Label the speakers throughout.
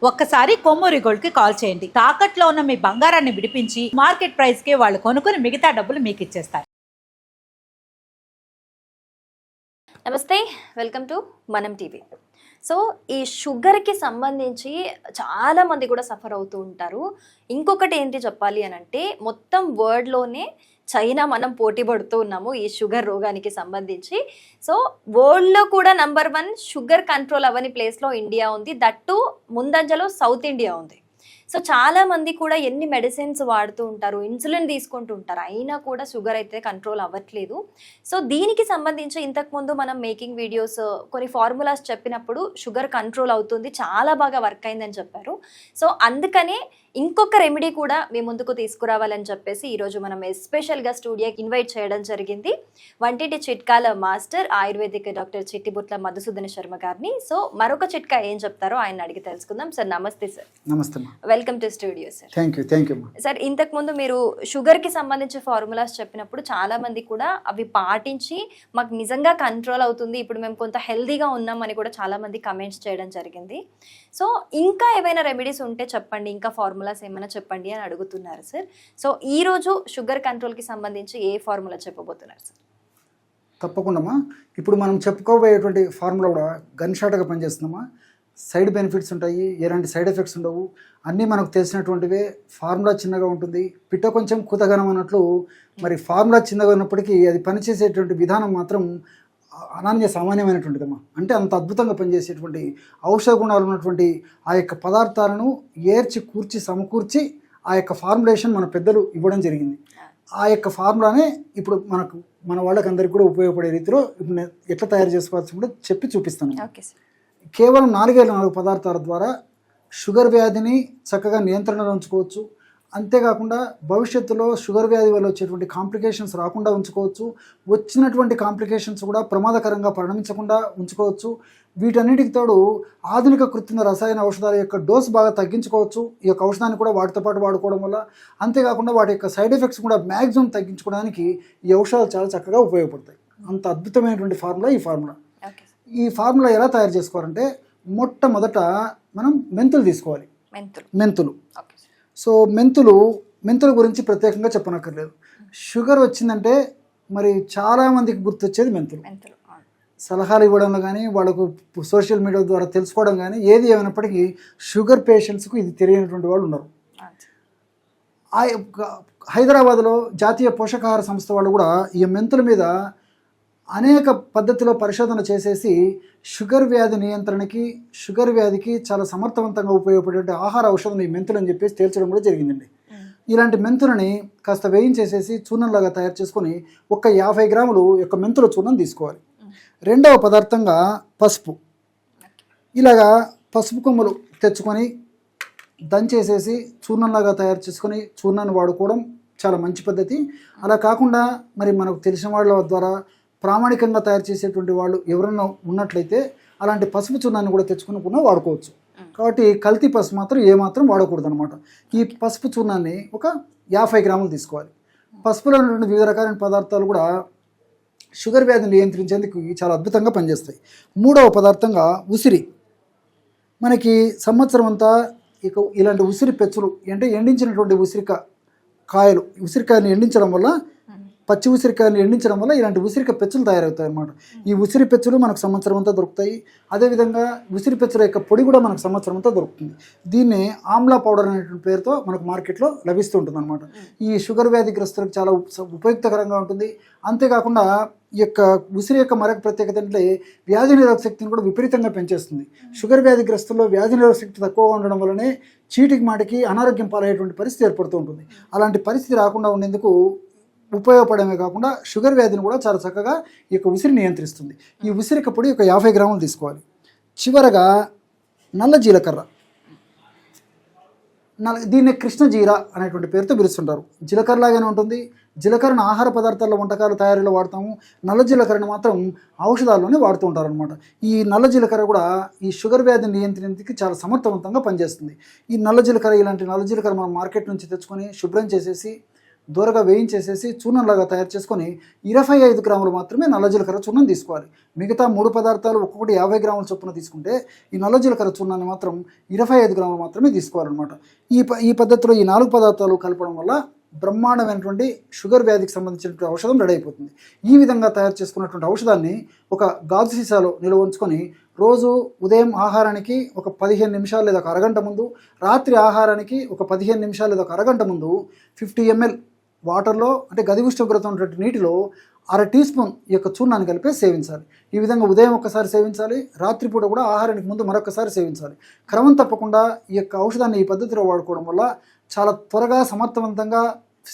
Speaker 1: ఒక్కసారి కొమ్మూరి గోల్డ్ కి కాల్ చేయండి. తాకట్లో ఉన్న మీ బంగారాన్ని విడిపించి మార్కెట్ ప్రైస్ కి వాళ్ళు కొనుక్కుని మిగతా డబ్బులు మీకు ఇచ్చేస్తారు.
Speaker 2: నమస్తే, వెల్కమ్ టు మనం టీవీ. సో ఈ షుగర్కి సంబంధించి చాలా మంది కూడా సఫర్ అవుతూ ఉంటారు. ఇంకొకటి ఏంటి చెప్పాలి అని అంటే, మొత్తం వరల్డ్లోనే చైనా మనం పోటీ పడుతూ ఉన్నాము ఈ షుగర్ రోగానికి సంబంధించి. సో వరల్డ్లో కూడా నంబర్ 1 షుగర్ కంట్రోల్ అవ్వని ప్లేస్లో ఇండియా ఉంది. దట్టు ముందంజలో సౌత్ ఇండియా ఉంది. సో చాలా మంది కూడా ఎన్ని మెడిసిన్స్ వాడుతూ ఉంటారు, ఇన్సులిన్ తీసుకుంటూ ఉంటారు, అయినా కూడా షుగర్ అయితే కంట్రోల్ అవ్వట్లేదు. సో దీనికి సంబంధించి ఇంతకుముందు మనం మేకింగ్ వీడియోస్ కొన్ని ఫార్ములాస్ చెప్పినప్పుడు షుగర్ కంట్రోల్ అవుతుంది, చాలా బాగా వర్క్ అయిందని చెప్పారు. సో అందుకనే ఇంకొక రెమెడీ కూడా మీ ముందుకు తీసుకురావాలని చెప్పేసి ఈరోజు మనం ఎస్పెషల్గా స్టూడియోకి ఇన్వైట్ చేయడం జరిగింది. వంటింటి చిట్కాల master ayurvedic doctor Chittibutla Madhusudana Sharma గారిని. సో మరొక చిట్కా ఏం చెప్తారో ఆయన అడిగి తెలుసుకుందాం. సార్ నమస్తే. సార్
Speaker 3: నమస్తే.
Speaker 2: Welcome to studio. Sir
Speaker 3: thank you.
Speaker 2: Sir, ఇంతకు ముందు మీరు షుగర్ కి సంబంధించి ఫార్ములాస్ చెప్పినప్పుడు చాలా మంది కూడా అవి పాటించి మాకు నిజంగా కంట్రోల్ అవుతుంది, ఇప్పుడు మేము కొంత హెల్దీగా ఉన్నాం అని కూడా చాలా మంది కమెంట్స్ చేయడం జరిగింది. సో ఇంకా ఏవైనా రెమెడీస్ ఉంటే చెప్పండి, ఇంకా ఫార్ములాస్ ఏమైనా చెప్పండి అని అడుగుతున్నారు సార్. సో ఈ రోజు షుగర్ కంట్రోల్ కి సంబంధించి ఏ ఫార్ములా చెప్పబోతున్నారు సార్?
Speaker 3: తప్పకుండా. ఇప్పుడు మనం చెప్పుకోబోయేటువంటి ఫార్ములా కూడా గన్ షాట్గా పనిచేస్తుందమ్మా. సైడ్ బెనిఫిట్స్ ఉంటాయి, ఎలాంటి సైడ్ ఎఫెక్ట్స్ ఉండవు, అన్నీ మనకు తెలిసినటువంటివే. ఫార్ములా చిన్నగా ఉంటుంది, పిట్ట కొంచెం కూతగనం అన్నట్లు. మరి ఫార్ములా చిన్నగా ఉన్నప్పటికీ అది పనిచేసేటువంటి విధానం మాత్రం అనన్య సామాన్యమైనటువంటిదమ్మా. అంటే అంత అద్భుతంగా పనిచేసేటువంటి ఔషధ గుణాలు ఉన్నటువంటి ఆ యొక్క పదార్థాలను ఏర్చి కూర్చి సమకూర్చి ఆ యొక్క ఫార్ములేషన్ మన పెద్దలు ఇవ్వడం జరిగింది. ఆ యొక్క ఫార్ములానే ఇప్పుడు మన వాళ్ళకి అందరికీ కూడా ఉపయోగపడే రీతిలో ఇప్పుడు ఎట్లా తయారు చేసుకోవాల్సి కూడా చెప్పి చూపిస్తాను. కేవలం 4 పదార్థాల ద్వారా షుగర్ వ్యాధిని చక్కగా నియంత్రణలో ఉంచుకోవచ్చు. అంతేకాకుండా భవిష్యత్తులో షుగర్ వ్యాధి వల్ల వచ్చేటువంటి కాంప్లికేషన్స్ రాకుండా ఉంచుకోవచ్చు. వచ్చినటువంటి కాంప్లికేషన్స్ కూడా ప్రమాదకరంగా పరిణమించకుండా ఉంచుకోవచ్చు. వీటన్నిటికి తోడు ఆధునిక కృత్రిమ రసాయన ఔషధాల యొక్క డోస్ బాగా తగ్గించుకోవచ్చు ఈ యొక్క ఔషధాన్ని కూడా వాటితో పాటు వాడుకోవడం వల్ల. అంతేకాకుండా వాటి యొక్క సైడ్ ఎఫెక్ట్స్ కూడా మ్యాక్సిమం తగ్గించుకోవడానికి ఈ ఔషధాలు చాలా చక్కగా ఉపయోగపడతాయి. అంత అద్భుతమైనటువంటి ఫార్ములా ఈ ఫార్ములా. ఈ ఫార్ములా ఎలా తయారు చేసుకోవాలంటే, మొట్టమొదట మనం మెంతులు తీసుకోవాలి. మెంతులు. సో మెంతుల గురించి ప్రత్యేకంగా చెప్పనక్కర్లేదు. షుగర్ వచ్చిందంటే మరి చాలామందికి గుర్తొచ్చేది మెంతులు. సలహాలు ఇవ్వడంలో కానీ, వాళ్ళకు సోషల్ మీడియా ద్వారా తెలుసుకోవడం కానీ, ఏది ఏమైనప్పటికీ షుగర్ పేషెంట్స్కు ఇది తెలియనటువంటి వాళ్ళు ఉన్నారు. హైదరాబాద్లో జాతీయ పోషకాహార సంస్థ వాళ్ళు కూడా ఈ మెంతుల మీద అనేక పద్ధతిలో పరిశోధన చేసేసి షుగర్ వ్యాధి నియంత్రణకి, షుగర్ వ్యాధికి చాలా సమర్థవంతంగా ఉపయోగపడే ఆహార ఔషధం ఈ మెంతులు అని చెప్పేసి తేల్చడం కూడా జరిగిందండి. ఇలాంటి మెంతులని కాస్త వేయించేసేసి చూర్ణంలాగా తయారు చేసుకొని 50 గ్రాములు యొక్క మెంతుల చూర్ణం తీసుకోవాలి. రెండవ పదార్థంగా పసుపు. ఇలాగా పసుపు కొమ్మలు తెచ్చుకొని దంచేసేసి చూర్ణంలాగా తయారు చేసుకొని చూర్ణాన్ని వాడుకోవడం చాలా మంచి పద్ధతి. అలా కాకుండా మరి మనకు తెలిసిన వాళ్ళ ద్వారా ప్రామాణికంగా తయారు చేసేటువంటి వాళ్ళు ఎవరన్నా ఉన్నట్లయితే అలాంటి పసుపు చూర్ణాన్ని కూడా తెచ్చుకుని కూడా వాడుకోవచ్చు. కాబట్టి కల్తీ పసుపు మాత్రం ఏమాత్రం వాడకూడదు అనమాట. ఈ పసుపు చూర్ణాన్ని 50 గ్రాములు తీసుకోవాలి. పసుపులో ఉన్నటువంటి వివిధ రకాలైన పదార్థాలు కూడా షుగర్ వ్యాధిని నియంత్రించేందుకు చాలా అద్భుతంగా పనిచేస్తాయి. మూడవ పదార్థంగా ఉసిరి. మనకి సంవత్సరం అంతా ఇలాంటి ఉసిరి పెచ్చులు అంటే ఎండించినటువంటి ఉసిరికాయలు ఎండించడం వల్ల, పచ్చి ఉసిరికాయలు ఎండించడం వల్ల ఇలాంటి ఉసిరిక పెచ్చులు తయారవుతాయి అన్నమాట. ఈ ఉసిరి పెచ్చులు మనకు సంవత్సరం అంతా దొరుకుతాయి. అదేవిధంగా ఉసిరి పెచ్చుల యొక్క పొడి కూడా మనకు సంవత్సరం అంతా దొరుకుతుంది. దీన్ని ఆమ్లా పౌడర్ అనేటువంటి పేరుతో మనకు మార్కెట్లో లభిస్తూ ఉంటుంది అనమాట. ఈ షుగర్ వ్యాధిగ్రస్తులకు చాలా ఉపయుక్తకరంగా ఉంటుంది. అంతేకాకుండా ఈ యొక్క ఉసిరి యొక్క మరొక ప్రత్యేకత అంటే వ్యాధి నిరోధక శక్తిని కూడా విపరీతంగా పెంచేస్తుంది. షుగర్ వ్యాధిగ్రస్తుల్లో వ్యాధి నిరోధక శక్తి తక్కువగా ఉండడం వల్లనే చీటికి మాటికి అనారోగ్యం పాలయ్యేటువంటి పరిస్థితి ఏర్పడుతూ ఉంటుంది. అలాంటి పరిస్థితి రాకుండా ఉండేందుకు ఉపయోగపడమే కాకుండా షుగర్ వ్యాధిని కూడా చాలా చక్కగా ఈ యొక్క ఉసిరి నియంత్రిస్తుంది. ఈ ఉసిరిక పొడి 50 గ్రాములు తీసుకోవాలి. చివరగా నల్ల జీలకర్ర. దీన్ని కృష్ణ జీర అనేటువంటి పేరుతో పిలుస్తుంటారు. జీలకర్ర లాగానే ఉంటుంది. జీలకర్రను ఆహార పదార్థాల్లో, వంటకాల తయారీలో వాడతాము. నల్ల జీలకర్రను మాత్రం ఔషధాల్లోనే వాడుతూ ఉంటారు అనమాట. ఈ నల్ల జీలకర్ర కూడా ఈ షుగర్ వ్యాధిని నియంత్రించేందుకు చాలా సమర్థవంతంగా పనిచేస్తుంది. ఈ నల్ల జీలకర్ర, ఇలాంటి నల్ల జీలకర్ర మనం మార్కెట్ నుంచి తెచ్చుకొని శుభ్రం చేసేసి దూరగా వేయించేసేసి చూర్ణంలాగా తయారు చేసుకొని 25 గ్రాములు మాత్రమే నల్ల జీలకర్ర చూర్ణం తీసుకోవాలి. మిగతా 3 పదార్థాలు ఒక్కొక్కటి 50 గ్రాముల చొప్పున తీసుకుంటే ఈ నల్ల జీలకర్ర చూర్ణాన్ని మాత్రం 25 గ్రాములు మాత్రమే తీసుకోవాలన్నమాట. ఈ పద్ధతిలో ఈ 4 పదార్థాలు కలపడం వల్ల బ్రహ్మాండమైనటువంటి షుగర్ వ్యాధికి సంబంధించినటువంటి ఔషధం రెడీ అయిపోతుంది. ఈ విధంగా తయారు చేసుకున్నటువంటి ఔషధాన్ని ఒక గాజు సీసాలో నిల్వ ఉంచుకొని రోజు ఉదయం ఆహారానికి ఒక 15 నిమిషాలు లేదా ఒక అరగంట ముందు, రాత్రి ఆహారానికి ఒక 15 నిమిషాలు లేదా ఒక అరగంట ముందు 50 ml వాటర్లో, అంటే గది ఉష్ణోగ్రత ఉన్నటువంటి నీటిలో 1/2 టీ స్పూన్ ఈ యొక్క చూర్ణాన్ని కలిపి సేవించాలి. ఈ విధంగా ఉదయం ఒక్కసారి సేవించాలి, రాత్రిపూట కూడా ఆహారానికి ముందు మరొకసారి సేవించాలి. క్రమం తప్పకుండా ఈ యొక్క ఔషధాన్ని ఈ పద్ధతిలో వాడుకోవడం వల్ల చాలా త్వరగా, సమర్థవంతంగా,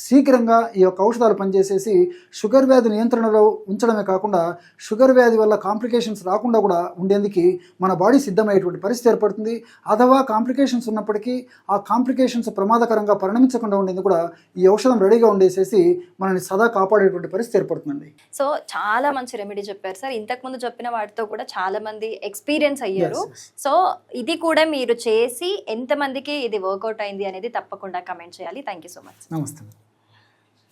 Speaker 3: శీఘ్రంగా ఈ యొక్క ఔషధాలు పనిచేసేసి షుగర్ వ్యాధి నియంత్రణలో ఉంచడమే కాకుండా షుగర్ వ్యాధి వల్ల కాంప్లికేషన్స్ రాకుండా కూడా ఉండేందుకు మన బాడీ సిద్ధమయ్యేటువంటి పరిస్థితి ఏర్పడుతుంది. అథవా కాంప్లికేషన్స్ ఉన్నప్పటికీ ఆ కాంప్లికేషన్స్ ప్రమాదకరంగా పరిణమించకుండా ఉండేందుకు కూడా ఈ ఔషధం రెడీగా ఉండేసేసి మనల్ని సదా కాపాడేటువంటి పరిస్థితి ఏర్పడుతుందండి.
Speaker 2: సో చాలా మంచి రెమెడీ చెప్పారు సార్. ఇంతకుముందు చెప్పిన వాటితో కూడా చాలా మంది ఎక్స్పీరియన్స్ అయ్యారు. సో ఇది కూడా మీరు చేసి ఎంతమందికి ఇది వర్కౌట్ అయింది అనేది తప్పకుండా కమెంట్ చేయాలి. Thank you so much.
Speaker 3: నమస్తే.